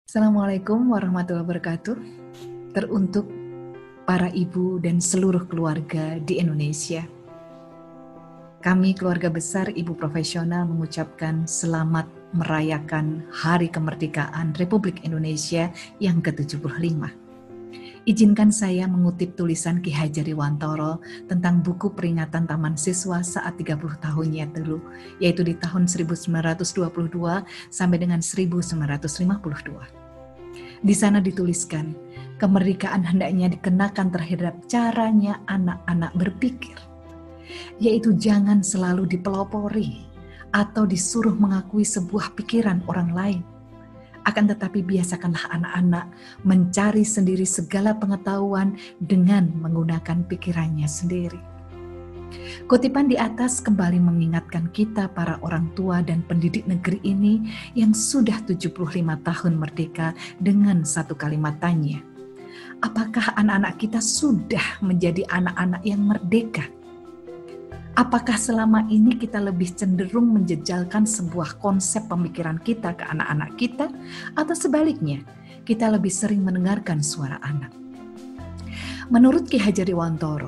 Assalamualaikum warahmatullahi wabarakatuh. Teruntuk para ibu dan seluruh keluarga di Indonesia. Kami keluarga besar ibu profesional mengucapkan selamat merayakan Hari Kemerdekaan Republik Indonesia yang ke-75. Izinkan saya mengutip tulisan Ki Hajar Dewantara tentang buku peringatan Taman Siswa saat 30 tahunnya dulu, yaitu di tahun 1922 sampai dengan 1952. Di sana dituliskan, kemerdekaan hendaknya dikenakan terhadap caranya anak-anak berpikir, yaitu jangan selalu dipelopori atau disuruh mengakui sebuah pikiran orang lain. Akan tetapi biasakanlah anak-anak mencari sendiri segala pengetahuan dengan menggunakan pikirannya sendiri. Kutipan di atas kembali mengingatkan kita para orang tua dan pendidik negeri ini yang sudah 75 tahun merdeka dengan satu kalimat tanya. Apakah anak-anak kita sudah menjadi anak-anak yang merdeka? Apakah selama ini kita lebih cenderung menjejalkan sebuah konsep pemikiran kita ke anak-anak kita, atau sebaliknya, kita lebih sering mendengarkan suara anak? Menurut Ki Hajar Dewantara,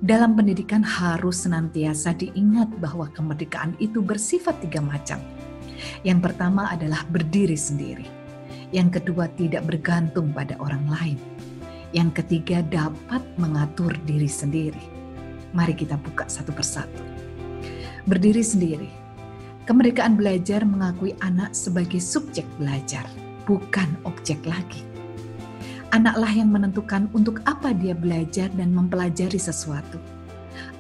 dalam pendidikan harus senantiasa diingat bahwa kemerdekaan itu bersifat 3 macam. Yang pertama adalah berdiri sendiri. Yang kedua tidak bergantung pada orang lain. Yang ketiga dapat mengatur diri sendiri. Mari kita buka satu persatu. Berdiri sendiri. Kemerdekaan belajar mengakui anak sebagai subjek belajar, bukan objek lagi. Anaklah yang menentukan untuk apa dia belajar dan mempelajari sesuatu.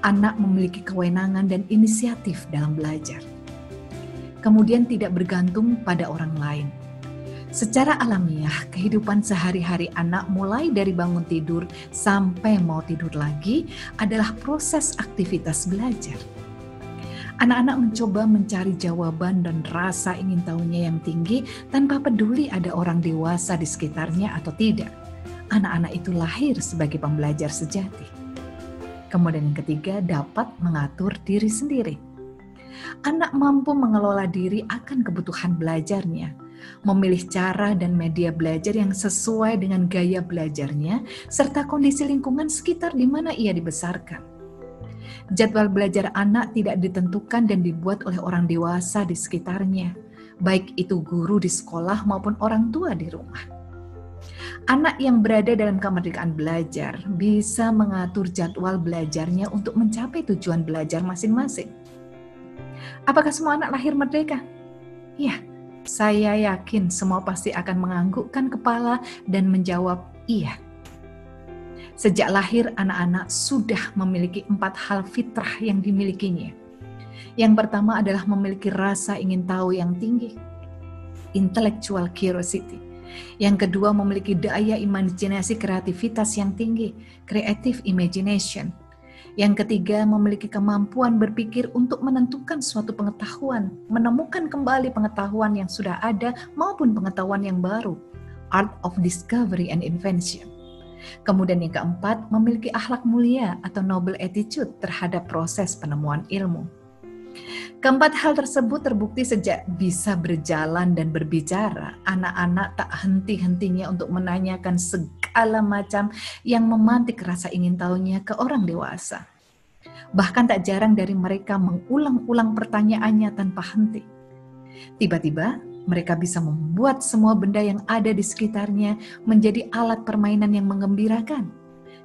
Anak memiliki kewenangan dan inisiatif dalam belajar. Kemudian tidak bergantung pada orang lain. Secara alamiah, kehidupan sehari-hari anak mulai dari bangun tidur sampai mau tidur lagi adalah proses aktivitas belajar. Anak-anak mencoba mencari jawaban dan rasa ingin tahunya yang tinggi tanpa peduli ada orang dewasa di sekitarnya atau tidak. Anak-anak itu lahir sebagai pembelajar sejati. Kemudian yang ketiga, dapat mengatur diri sendiri. Anak mampu mengelola diri akan kebutuhan belajarnya, memilih cara dan media belajar yang sesuai dengan gaya belajarnya, serta kondisi lingkungan sekitar di mana ia dibesarkan. Jadwal belajar anak tidak ditentukan dan dibuat oleh orang dewasa di sekitarnya, baik itu guru di sekolah maupun orang tua di rumah. Anak yang berada dalam kemerdekaan belajar bisa mengatur jadwal belajarnya untuk mencapai tujuan belajar masing-masing. Apakah semua anak lahir merdeka? Ya, saya yakin semua pasti akan menganggukkan kepala dan menjawab iya. Sejak lahir anak-anak sudah memiliki 4 hal fitrah yang dimilikinya. Yang pertama adalah memiliki rasa ingin tahu yang tinggi, intellectual curiosity. Yang kedua memiliki daya imajinasi kreativitas yang tinggi, creative imagination. Yang ketiga, memiliki kemampuan berpikir untuk menentukan suatu pengetahuan, menemukan kembali pengetahuan yang sudah ada maupun pengetahuan yang baru, art of discovery and invention. Kemudian yang keempat, memiliki akhlak mulia atau noble attitude terhadap proses penemuan ilmu. Keempat hal tersebut terbukti sejak bisa berjalan dan berbicara. Anak-anak tak henti-hentinya untuk menanyakan segala macam yang memantik rasa ingin tahunya ke orang dewasa. Bahkan tak jarang dari mereka mengulang-ulang pertanyaannya tanpa henti. Tiba-tiba mereka bisa membuat semua benda yang ada di sekitarnya menjadi alat permainan yang menggembirakan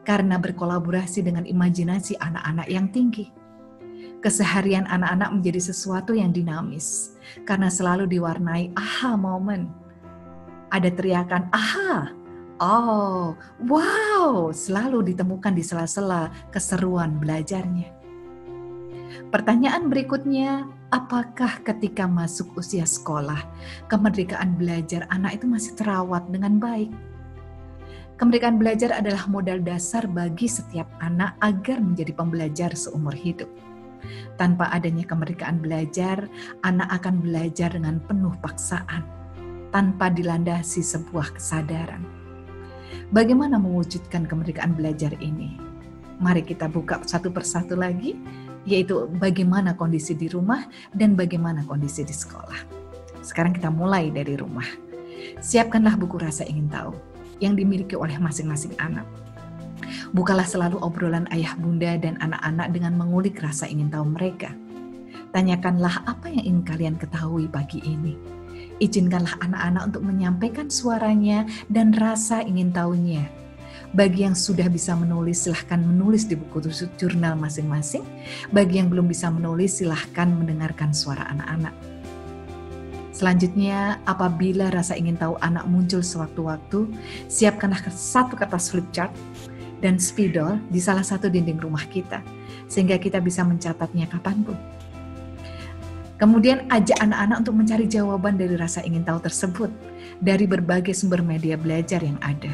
karena berkolaborasi dengan imajinasi anak-anak yang tinggi. Keseharian anak-anak menjadi sesuatu yang dinamis karena selalu diwarnai aha moment. Ada teriakan aha, oh, wow, selalu ditemukan di sela-sela keseruan belajarnya. Pertanyaan berikutnya, apakah ketika masuk usia sekolah, kemerdekaan belajar anak itu masih terawat dengan baik? Kemerdekaan belajar adalah modal dasar bagi setiap anak agar menjadi pembelajar seumur hidup. Tanpa adanya kemerdekaan belajar, anak akan belajar dengan penuh paksaan, tanpa dilandasi sebuah kesadaran. Bagaimana mewujudkan kemerdekaan belajar ini? Mari kita buka satu persatu lagi, yaitu bagaimana kondisi di rumah dan bagaimana kondisi di sekolah. Sekarang kita mulai dari rumah. Siapkanlah buku rasa ingin tahu yang dimiliki oleh masing-masing anak. Bukalah selalu obrolan ayah bunda dan anak-anak dengan mengulik rasa ingin tahu mereka. Tanyakanlah apa yang ingin kalian ketahui pagi ini. Izinkanlah anak-anak untuk menyampaikan suaranya dan rasa ingin tahunya. Bagi yang sudah bisa menulis, silahkan menulis di buku jurnal masing-masing. Bagi yang belum bisa menulis, silahkan mendengarkan suara anak-anak. Selanjutnya, apabila rasa ingin tahu anak muncul sewaktu-waktu, siapkanlah satu kertas flip chart dan spidol di salah satu dinding rumah kita, sehingga kita bisa mencatatnya kapanpun. Kemudian ajak anak-anak untuk mencari jawaban dari rasa ingin tahu tersebut dari berbagai sumber media belajar yang ada.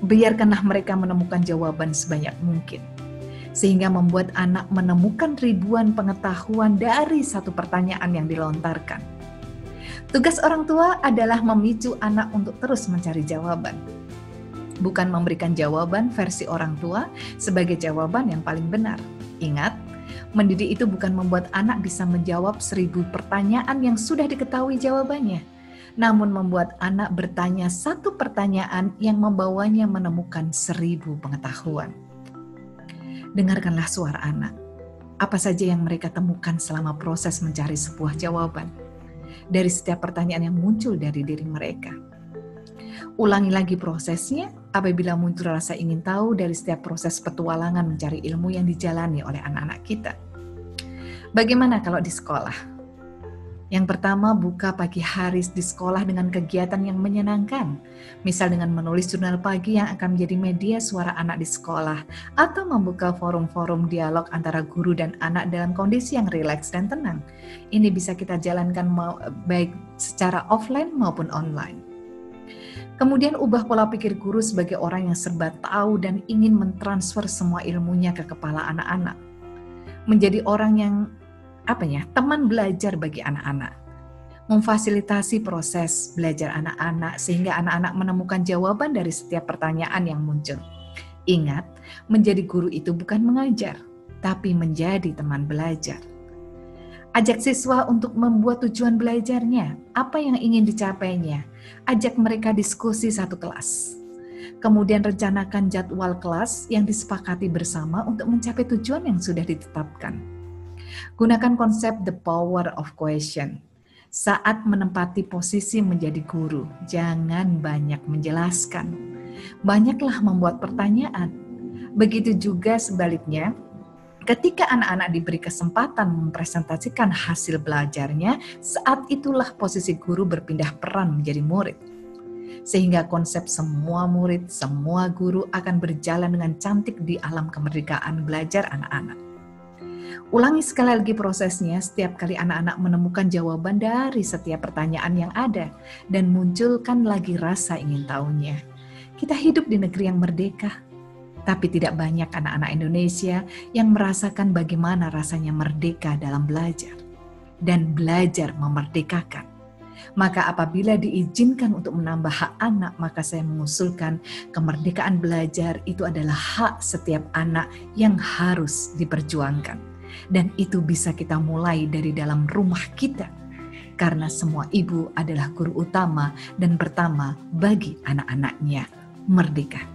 Biarkanlah mereka menemukan jawaban sebanyak mungkin, sehingga membuat anak menemukan ribuan pengetahuan dari satu pertanyaan yang dilontarkan. Tugas orang tua adalah memicu anak untuk terus mencari jawaban, bukan memberikan jawaban versi orang tua sebagai jawaban yang paling benar. Ingat, mendidik itu bukan membuat anak bisa menjawab 1000 pertanyaan yang sudah diketahui jawabannya, namun membuat anak bertanya satu pertanyaan yang membawanya menemukan 1000 pengetahuan. Dengarkanlah suara anak. Apa saja yang mereka temukan selama proses mencari sebuah jawaban dari setiap pertanyaan yang muncul dari diri mereka. Ulangi lagi prosesnya apabila muncul rasa ingin tahu dari setiap proses petualangan mencari ilmu yang dijalani oleh anak-anak kita. Bagaimana kalau di sekolah? Yang pertama, buka pagi hari di sekolah dengan kegiatan yang menyenangkan. Misal dengan menulis jurnal pagi yang akan menjadi media suara anak di sekolah, atau membuka forum-forum dialog antara guru dan anak dalam kondisi yang rileks dan tenang. Ini bisa kita jalankan baik secara offline maupun online. Kemudian ubah pola pikir guru sebagai orang yang serba tahu dan ingin mentransfer semua ilmunya ke kepala anak-anak. Menjadi orang yang teman belajar bagi anak-anak. Memfasilitasi proses belajar anak-anak sehingga anak-anak menemukan jawaban dari setiap pertanyaan yang muncul. Ingat, menjadi guru itu bukan mengajar, tapi menjadi teman belajar. Ajak siswa untuk membuat tujuan belajarnya, apa yang ingin dicapainya. Ajak mereka diskusi satu kelas. Kemudian rencanakan jadwal kelas yang disepakati bersama untuk mencapai tujuan yang sudah ditetapkan. Gunakan konsep the power of question. Saat menempati posisi menjadi guru, jangan banyak menjelaskan. Banyaklah membuat pertanyaan. Begitu juga sebaliknya, ketika anak-anak diberi kesempatan mempresentasikan hasil belajarnya, saat itulah posisi guru berpindah peran menjadi murid. Sehingga konsep semua murid, semua guru akan berjalan dengan cantik di alam kemerdekaan belajar anak-anak. Ulangi sekali lagi prosesnya setiap kali anak-anak menemukan jawaban dari setiap pertanyaan yang ada dan munculkan lagi rasa ingin tahunya. Kita hidup di negeri yang merdeka, tapi tidak banyak anak-anak Indonesia yang merasakan bagaimana rasanya merdeka dalam belajar dan belajar memerdekakan. Maka apabila diizinkan untuk menambah hak anak, maka saya mengusulkan kemerdekaan belajar itu adalah hak setiap anak yang harus diperjuangkan. Dan itu bisa kita mulai dari dalam rumah kita. Karena semua ibu adalah guru utama dan pertama bagi anak-anaknya. Merdeka.